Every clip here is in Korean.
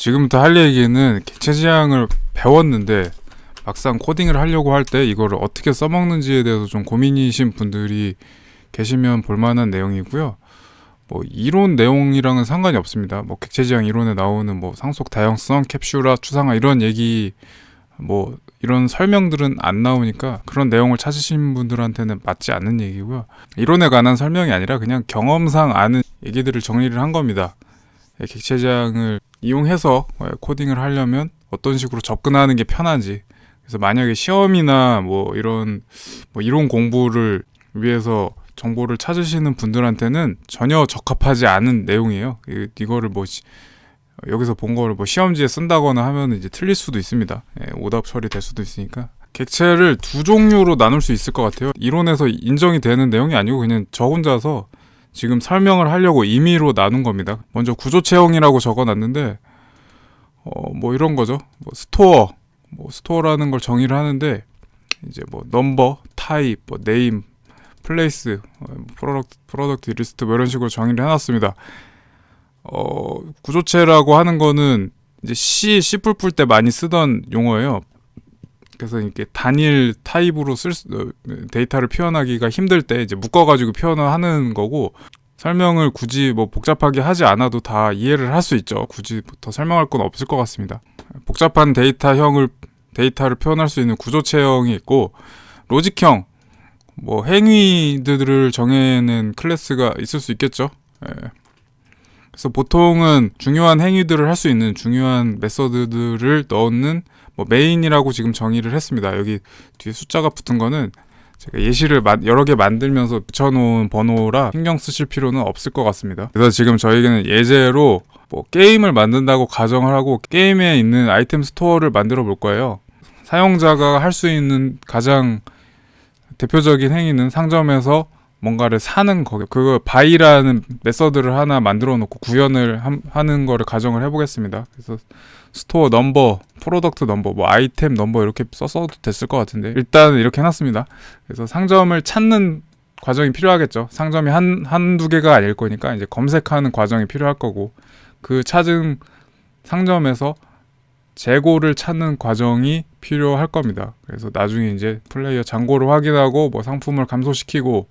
지금부터 할 얘기는 객체 지향을 배웠는데 막상 코딩을 하려고 할 때 이거를 어떻게 써먹는지에 대해서 좀 고민이신 분들이 계시면 볼만한 내용이고요. 뭐 이론 내용이랑은 상관이 없습니다. 뭐 객체 지향 이론에 나오는 뭐 상속 다양성, 캡슐화, 추상화 이런 얘기 뭐 이런 설명들은 안 나오니까 그런 내용을 찾으신 분들한테는 맞지 않는 얘기고요. 이론에 관한 설명이 아니라 그냥 경험상 아는 얘기들을 정리를 한 겁니다. 객체 지향을 이용해서 코딩을 하려면 어떤 식으로 접근하는 게 편한지. 그래서 만약에 시험이나 뭐 이런 뭐 이론 공부를 위해서 정보를 찾으시는 분들한테는 전혀 적합하지 않은 내용이에요. 이거를 뭐 여기서 본 거를 뭐 시험지에 쓴다거나 하면 이제 틀릴 수도 있습니다. 오답 처리될 수도 있으니까. 객체를 두 종류로 나눌 수 있을 것 같아요. 이론에서 인정이 되는 내용이 아니고 그냥 저 혼자서 지금 설명을 하려고 임의로 나눈 겁니다. 먼저 구조체형이라고 적어놨는데 뭐 이런 거죠. 뭐 스토어라는 걸 정의를 하는데 이제 뭐 넘버, 타입, 뭐 네임, 플레이스, 프로덕트 리스트 뭐 이런 식으로 정의를 해놨습니다. 구조체라고 하는 거는 이제 C++ 때 많이 쓰던 용어예요. 그래서 이렇게 단일 타입으로 데이터를 표현하기가 힘들 때 이제 묶어가지고 표현을 하는 거고, 설명을 굳이 뭐 복잡하게 하지 않아도 다 이해를 할 수 있죠. 굳이 더 설명할 건 없을 것 같습니다. 복잡한 데이터를 표현할 수 있는 구조체형이 있고, 로직형, 뭐 행위들을 정해낸 클래스가 있을 수 있겠죠. 그래서 보통은 중요한 행위들을 할 수 있는 중요한 메서드들을 넣는 뭐 메인이라고 지금 정의를 했습니다. 여기 뒤에 숫자가 붙은 거는 제가 예시를 여러 개 만들면서 붙여놓은 번호라 신경 쓰실 필요는 없을 것 같습니다. 그래서 지금 저희는 예제로 뭐 게임을 만든다고 가정을 하고 게임에 있는 아이템 스토어를 만들어 볼 거예요. 사용자가 할 수 있는 가장 대표적인 행위는 상점에서 뭔가를 사는 거, 그거 바이라는 메서드를 하나 만들어 놓고 구현을 하는 거를 가정을 해보겠습니다. 그래서 스토어 넘버, 프로덕트 넘버, 뭐 아이템 넘버 이렇게 써도 됐을 것 같은데 일단 이렇게 해놨습니다. 그래서 상점을 찾는 과정이 필요하겠죠. 상점이 한두 개가 아닐 거니까 이제 검색하는 과정이 필요할 거고, 그 찾은 상점에서 재고를 찾는 과정이 필요할 겁니다. 그래서 나중에 이제 플레이어 잔고를 확인하고 뭐 상품을 감소시키고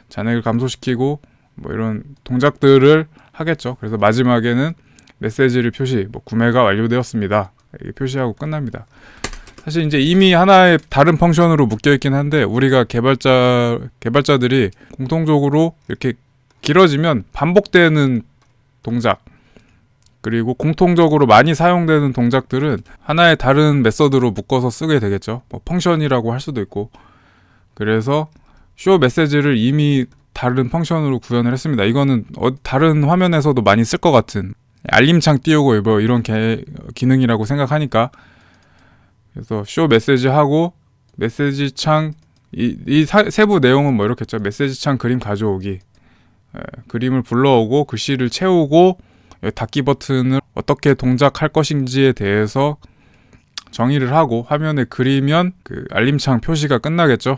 잔액을 감소시키고 뭐 이런 동작들을 하겠죠. 그래서 마지막에는 메시지를 뭐 구매가 완료되었습니다. 이게 표시하고 끝납니다. 사실 이제 이미 하나의 다른 펑션으로 묶여있긴 한데, 우리가 개발자들이 공통적으로 이렇게 길어지면 반복되는 동작, 그리고 공통적으로 많이 사용되는 동작들은 하나의 다른 메서드로 묶어서 쓰게 되겠죠. 뭐 펑션이라고 할 수도 있고. 그래서 쇼 메시지를 이미 다른 펑션으로 구현을 했습니다. 이거는 다른 화면에서도 많이 쓸 것 같은 알림창 띄우고 뭐 이런 기능이라고 생각하니까. 그래서 쇼 메시지 하고 메시지 창 이 세부 내용은 뭐 이렇겠죠. 메시지 창 그림 가져오기, 그림을 불러오고 글씨를 채우고 닫기 버튼을 어떻게 동작할 것인지에 대해서 정의를 하고 화면에 그리면 그 알림창 표시가 끝나겠죠.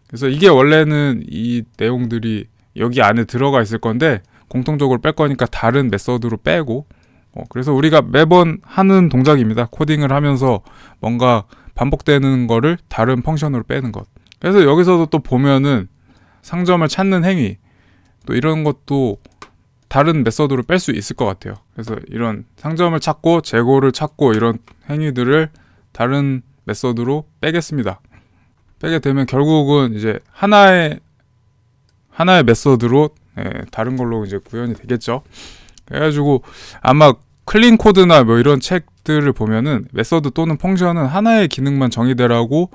그래서 이게 원래는 이 내용들이 여기 안에 들어가 있을 건데 공통적으로 뺄 거니까 다른 메서드로 빼고, 그래서 우리가 매번 하는 동작입니다. 코딩을 하면서 뭔가 반복되는 거를 다른 펑션으로 빼는 것. 그래서 여기서도 또 보면은 상점을 찾는 행위, 또 이런 것도 다른 메서드로 뺄 수 있을 것 같아요. 그래서 이런 상점을 찾고 재고를 찾고 이런 행위들을 다른 메서드로 빼겠습니다. 빼게 되면 결국은 이제 하나의 메서드로 다른 걸로 이제 구현이 되겠죠. 그래가지고 아마 클린 코드나 뭐 이런 책들을 보면은 메서드 또는 펑션은 하나의 기능만 정의되라고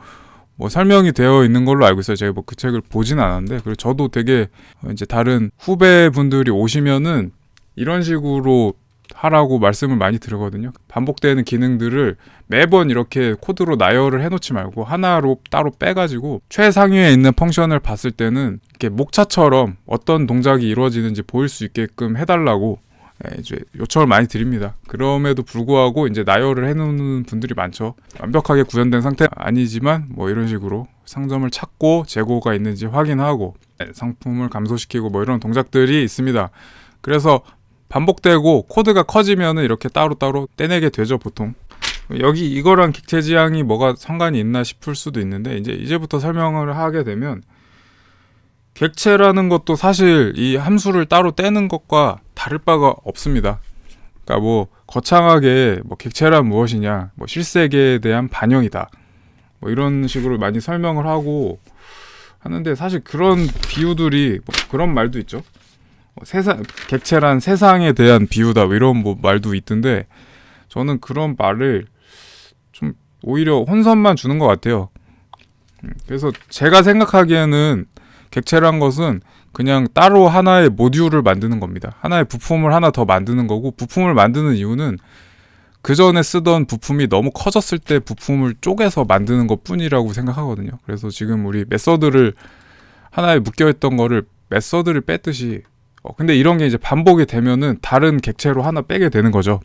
뭐 설명이 되어 있는 걸로 알고 있어요. 제가 뭐 그 책을 보진 않았는데, 그리고 저도 되게 이제 다른 후배분들이 오시면은 이런 식으로 하라고 말씀을 많이 드리거든요. 반복되는 기능들을 매번 이렇게 코드로 나열을 해놓지 말고 하나로 따로 빼가지고 최상위에 있는 펑션을 봤을 때는 이렇게 목차처럼 어떤 동작이 이루어지는지 보일 수 있게끔 해달라고 이제 요청을 많이 드립니다. 그럼에도 불구하고 이제 나열을 해놓는 분들이 많죠. 완벽하게 구현된 상태 아니지만 뭐 이런 식으로 상점을 찾고 재고가 있는지 확인하고 상품을 감소시키고 뭐 이런 동작들이 있습니다. 그래서 반복되고 코드가 커지면은 이렇게 따로따로 떼내게 되죠, 보통. 여기 이거랑 객체 지향이 뭐가 상관이 있나 싶을 수도 있는데, 이제부터 설명을 하게 되면, 객체라는 것도 사실 이 함수를 따로 떼는 것과 다를 바가 없습니다. 그러니까 뭐 거창하게 뭐 객체란 무엇이냐, 뭐 실세계에 대한 반영이다, 뭐 이런 식으로 많이 설명을 하고 하는데, 사실 그런 비유들이 뭐 그런 말도 있죠. 객체란 세상에 대한 비유다, 뭐 이런 뭐 말도 있던데, 저는 그런 말을 좀 오히려 혼선만 주는 것 같아요. 그래서 제가 생각하기에는 객체란 것은 그냥 따로 하나의 모듈을 만드는 겁니다. 하나의 부품을 하나 더 만드는 거고, 부품을 만드는 이유는 그 전에 쓰던 부품이 너무 커졌을 때 부품을 쪼개서 만드는 것 뿐이라고 생각하거든요. 그래서 지금 우리 메서드를 하나에 묶여있던 거를 메서드를 뺐듯이, 근데 이런 게 이제 반복이 되면은 다른 객체로 하나 빼게 되는 거죠.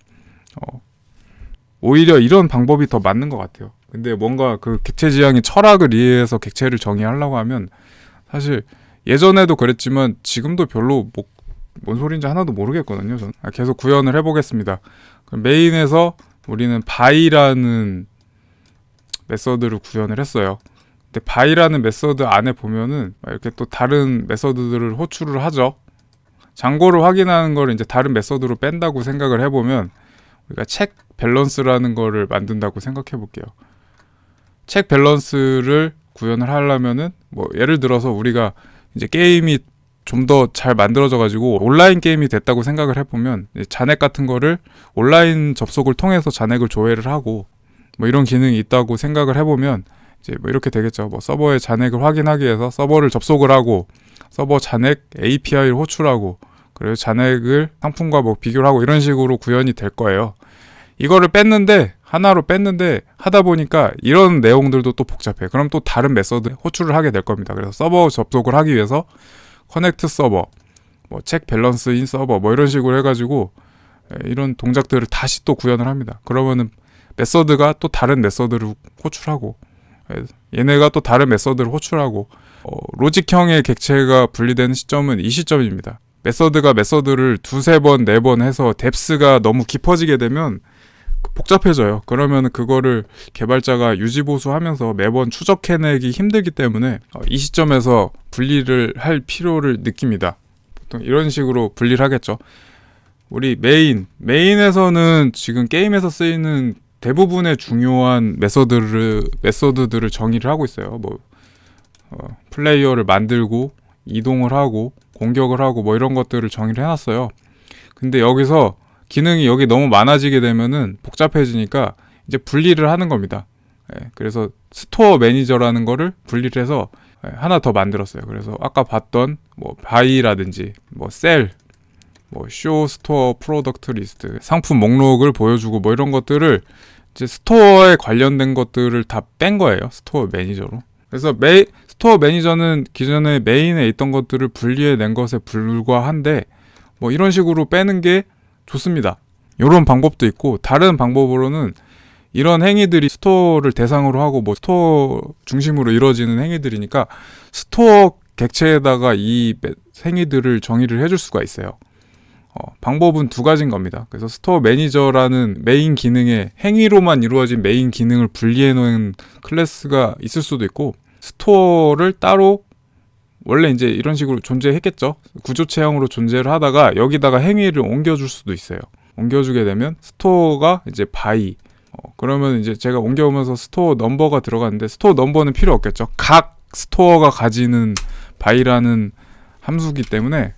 오히려 이런 방법이 더 맞는 것 같아요. 근데 뭔가 그 객체 지향의 철학을 이해해서 객체를 정의하려고 하면, 사실 예전에도 그랬지만 지금도 별로 뭔 소리인지 하나도 모르겠거든요. 저는 계속 구현을 해보겠습니다. 메인에서 우리는 by라는 메서드를 구현을 했어요. 근데 by라는 메서드 안에 보면은 이렇게 또 다른 메서드들을 호출을 하죠. 잔고를 확인하는 걸 이제 다른 메서드로 뺀다고 생각을 해보면, 우리가 책 밸런스라는 거를 만든다고 생각해 볼게요. 책 밸런스를 구현을 하려면은, 뭐 예를 들어서 우리가 이제 게임이 좀 더 잘 만들어져 가지고 온라인 게임이 됐다고 생각을 해보면, 잔액 같은 거를 온라인 접속을 통해서 잔액을 조회를 하고, 뭐 이런 기능이 있다고 생각을 해보면 이제 뭐 이렇게 되겠죠. 뭐 서버의 잔액을 확인하기 위해서 서버를 접속을 하고, 서버 잔액 API를 호출하고, 그리고 잔액을 상품과 뭐 비교를 하고, 이런 식으로 구현이 될 거예요. 이거를 하나로 뺐는데 하다 보니까 이런 내용들도 또 복잡해. 그럼 또 다른 메서드 호출을 하게 될 겁니다. 그래서 서버 접속을 하기 위해서 커넥트 서버, 뭐 책 밸런스 인 서버, 뭐 이런 식으로 해가지고 이런 동작들을 다시 또 구현을 합니다. 그러면은 메서드가 또 다른 메서드를 호출하고, 얘네가 또 다른 메서드를 호출하고, 로직형의 객체가 분리되는 시점은 이 시점입니다. 메서드가 메서드를 두세 번, 네 번 해서 뎁스가 너무 깊어지게 되면 복잡해져요. 그러면 그거를 개발자가 유지보수하면서 매번 추적해내기 힘들기 때문에 이 시점에서 분리를 할 필요를 느낍니다. 보통 이런 식으로 분리를 하겠죠. 우리 메인에서는 지금 게임에서 쓰이는 대부분의 중요한 메서드들을 정의를 하고 있어요. 뭐 플레이어를 만들고, 이동을 하고, 공격을 하고, 뭐 이런 것들을 정의를 해놨어요. 근데 여기서 기능이 여기 너무 많아지게 되면은 복잡해지니까 이제 분리를 하는 겁니다. 그래서 스토어 매니저라는 거를 분리를 해서 하나 더 만들었어요. 그래서 아까 봤던 뭐 바이라든지 뭐 셀, 뭐 쇼 스토어 프로덕트 리스트, 상품 목록을 보여주고, 뭐 이런 것들을 이제 스토어에 관련된 것들을 다 뺀 거예요. 스토어 매니저로. 그래서 스토어 매니저는 기존에 메인에 있던 것들을 분리해낸 것에 불과한데, 뭐 이런 식으로 빼는 게 좋습니다. 이런 방법도 있고, 다른 방법으로는 이런 행위들이 스토어를 대상으로 하고 뭐 스토어 중심으로 이루어지는 행위들이니까 스토어 객체에다가 이 행위들을 정의를 해줄 수가 있어요. 방법은 두 가지인 겁니다. 그래서 스토어 매니저라는 메인 기능의 행위로만 이루어진 메인 기능을 분리해 놓은 클래스가 있을 수도 있고, 스토어를 따로 원래 이제 이런 식으로 존재했겠죠. 구조체형으로 존재를 하다가 여기다가 행위를 옮겨줄 수도 있어요. 옮겨주게 되면 스토어가 이제 바이. 그러면 이제 제가 옮겨오면서 스토어 넘버가 들어갔는데, 스토어 넘버는 필요 없겠죠. 각 스토어가 가지는 바이라는 함수기 때문에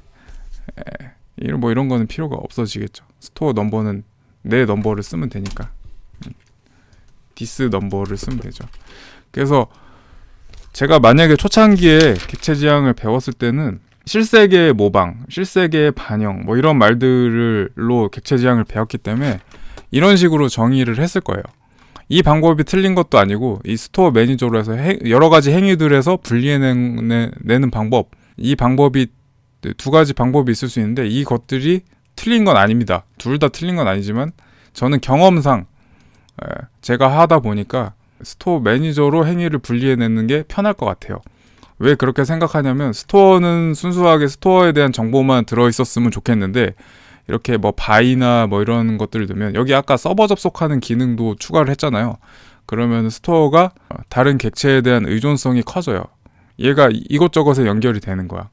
뭐 이런 거는 필요가 없어지겠죠. 스토어 넘버는 내 넘버를 쓰면 되니까. 디스 넘버를 쓰면 되죠. 그래서 제가 만약에 초창기에 객체 지향을 배웠을 때는 실세계의 모방, 실세계의 반영, 뭐 이런 말들로 객체 지향을 배웠기 때문에 이런 식으로 정의를 했을 거예요. 이 방법이 틀린 것도 아니고, 이 스토어 매니저로 해서 여러 가지 행위들에서 분리해내는 방법, 이 방법이 두 가지 방법이 있을 수 있는데, 이 것들이 틀린 건 아닙니다. 둘 다 틀린 건 아니지만 저는 경험상 제가 하다 보니까 스토어 매니저로 행위를 분리해내는 게 편할 것 같아요. 왜 그렇게 생각하냐면, 스토어는 순수하게 스토어에 대한 정보만 들어있었으면 좋겠는데, 이렇게 뭐 바이나 뭐 이런 것들을 넣으면 여기 아까 서버 접속하는 기능도 추가를 했잖아요. 그러면 스토어가 다른 객체에 대한 의존성이 커져요. 얘가 이곳저곳에 연결이 되는 거야.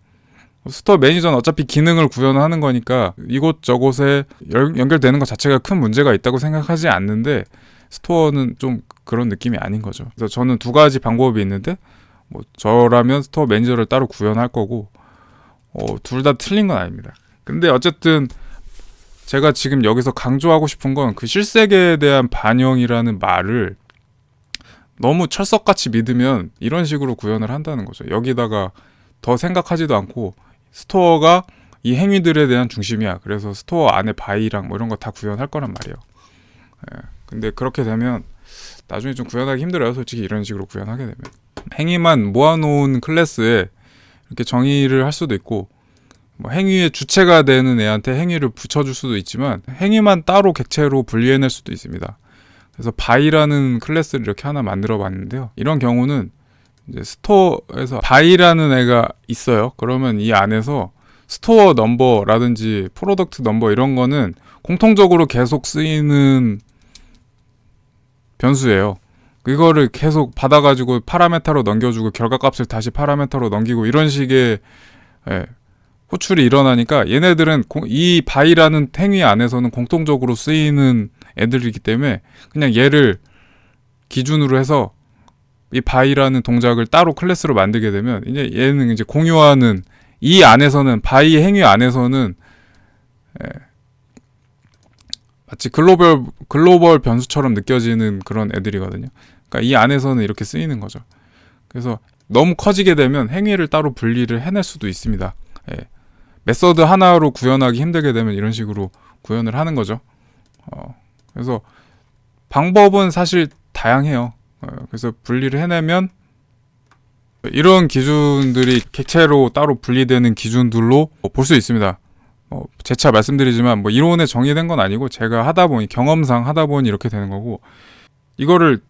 스토어 매니저는 어차피 기능을 구현하는 거니까 이곳저곳에 연결되는 것 자체가 큰 문제가 있다고 생각하지 않는데 스토어는 좀 그런 느낌이 아닌 거죠. 그래서 저는 두 가지 방법이 있는데 뭐 저라면 스토어 매니저를 따로 구현할 거고 둘 다 틀린 건 아닙니다. 근데 어쨌든 제가 지금 여기서 강조하고 싶은 건 그 실세계에 대한 반영이라는 말을 너무 철석같이 믿으면 이런 식으로 구현을 한다는 거죠. 여기다가 더 생각하지도 않고 스토어가 이 행위들에 대한 중심이야. 그래서 스토어 안에 바이랑 뭐 이런 거 다 구현할 거란 말이에요. 근데 그렇게 되면 나중에 좀 구현하기 힘들어요. 솔직히 이런 식으로 구현하게 되면. 행위만 모아놓은 클래스에 이렇게 정의를 할 수도 있고 뭐 행위의 주체가 되는 애한테 행위를 붙여줄 수도 있지만 행위만 따로 객체로 분리해낼 수도 있습니다. 그래서 바이라는 클래스를 이렇게 하나 만들어 봤는데요. 이런 경우는 이제 스토어에서 바이라는 애가 있어요. 그러면 이 안에서 스토어 넘버라든지 프로덕트 넘버 이런 거는 공통적으로 계속 쓰이는 변수예요. 이거를 계속 받아가지고 파라메타로 넘겨주고 결과값을 다시 파라메타로 넘기고 이런 식의 호출이 일어나니까 얘네들은 이 바이라는 행위 안에서는 공통적으로 쓰이는 애들이기 때문에 그냥 얘를 기준으로 해서 이 바이라는 동작을 따로 클래스로 만들게 되면 이제 얘는 이제 공유하는 이 안에서는 바이 행위 안에서는 마치 글로벌 변수처럼 느껴지는 그런 애들이거든요. 그러니까 이 안에서는 이렇게 쓰이는 거죠. 그래서 너무 커지게 되면 행위를 따로 분리를 해낼 수도 있습니다. 메서드 하나로 구현하기 힘들게 되면 이런 식으로 구현을 하는 거죠. 그래서 방법은 사실 다양해요. 그래서 분리를 해내면 이런 기준들이 객체로 따로 분리되는 기준들로 볼 수 있습니다. 재차 말씀드리지만 뭐 이론에 정의된 건 아니고 제가 하다 보니 경험상 하다 보니 이렇게 되는 거고 이거를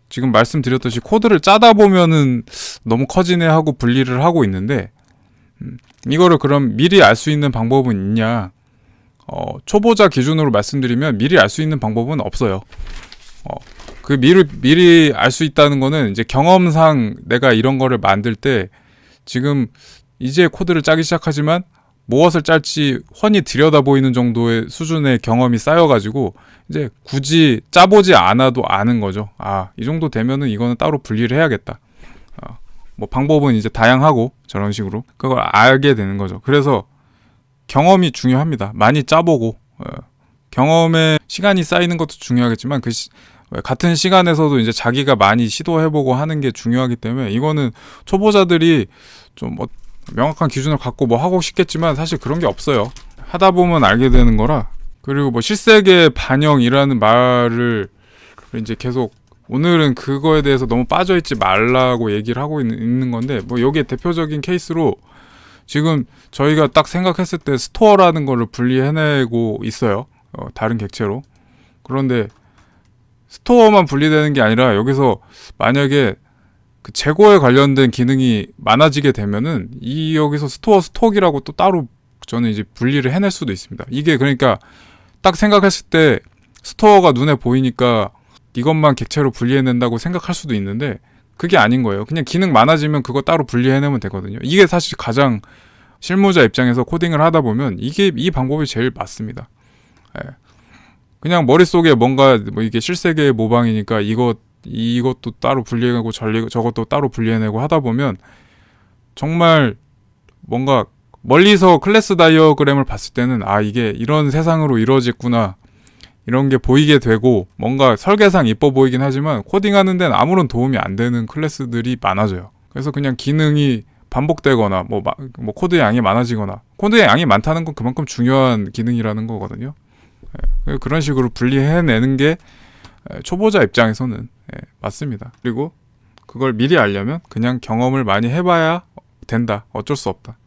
지금 말씀드렸듯이 코드를 짜다 보면은 너무 커지네 하고 분리를 하고 있는데 이거를 그럼 미리 알 수 있는 방법은 있냐? 초보자 기준으로 말씀드리면 미리 알 수 있는 방법은 없어요. 그 미리 알 수 있다는 거는 이제 경험상 내가 이런 거를 만들 때 지금 이제 코드를 짜기 시작하지만 무엇을 짤지 훤히 들여다 보이는 정도의 수준의 경험이 쌓여가지고 이제 굳이 짜보지 않아도 아는 거죠. 이 정도 되면은 이거는 따로 분리를 해야겠다. 뭐 방법은 이제 다양하고 저런 식으로 그걸 알게 되는 거죠. 그래서 경험이 중요합니다. 많이 짜보고 경험에 시간이 쌓이는 것도 중요하겠지만 같은 시간에서도 이제 자기가 많이 시도해보고 하는 게 중요하기 때문에 이거는 초보자들이 좀 명확한 기준을 갖고 뭐 하고 싶겠지만 사실 그런 게 없어요. 하다 보면 알게 되는 거라. 그리고 뭐 실세계 반영이라는 말을 이제 계속 오늘은 그거에 대해서 너무 빠져있지 말라고 얘기를 하고 있는 건데 뭐 여기에 대표적인 케이스로 지금 저희가 딱 생각했을 때 스토어라는 거를 분리해내고 있어요. 다른 객체로. 그런데 스토어만 분리되는 게 아니라 여기서 만약에 그 재고에 관련된 기능이 많아지게 되면은 여기서 스토어 스톡이라고 또 따로 저는 이제 분리를 해낼 수도 있습니다. 이게 그러니까 딱 생각했을 때 스토어가 눈에 보이니까 이것만 객체로 분리해낸다고 생각할 수도 있는데 그게 아닌 거예요. 그냥 기능 많아지면 그거 따로 분리해내면 되거든요. 이게 사실 가장 실무자 입장에서 코딩을 하다 보면 이 방법이 제일 맞습니다. 그냥 머릿속에 뭔가 뭐 이게 실세계의 모방이니까 이것도 따로 분리해내고 저것도 따로 분리해내고 하다 보면 정말 뭔가 멀리서 클래스 다이어그램을 봤을 때는 이게 이런 세상으로 이루어졌구나 이런 게 보이게 되고 뭔가 설계상 이뻐 보이긴 하지만 코딩하는 데는 아무런 도움이 안 되는 클래스들이 많아져요. 그래서 그냥 기능이 반복되거나 뭐 코드의 양이 많아지거나 코드의 양이 많다는 건 그만큼 중요한 기능이라는 거거든요. 그런 식으로 분리해내는 게 초보자 입장에서는 맞습니다. 그리고 그걸 미리 알려면 그냥 경험을 많이 해봐야 된다. 어쩔 수 없다.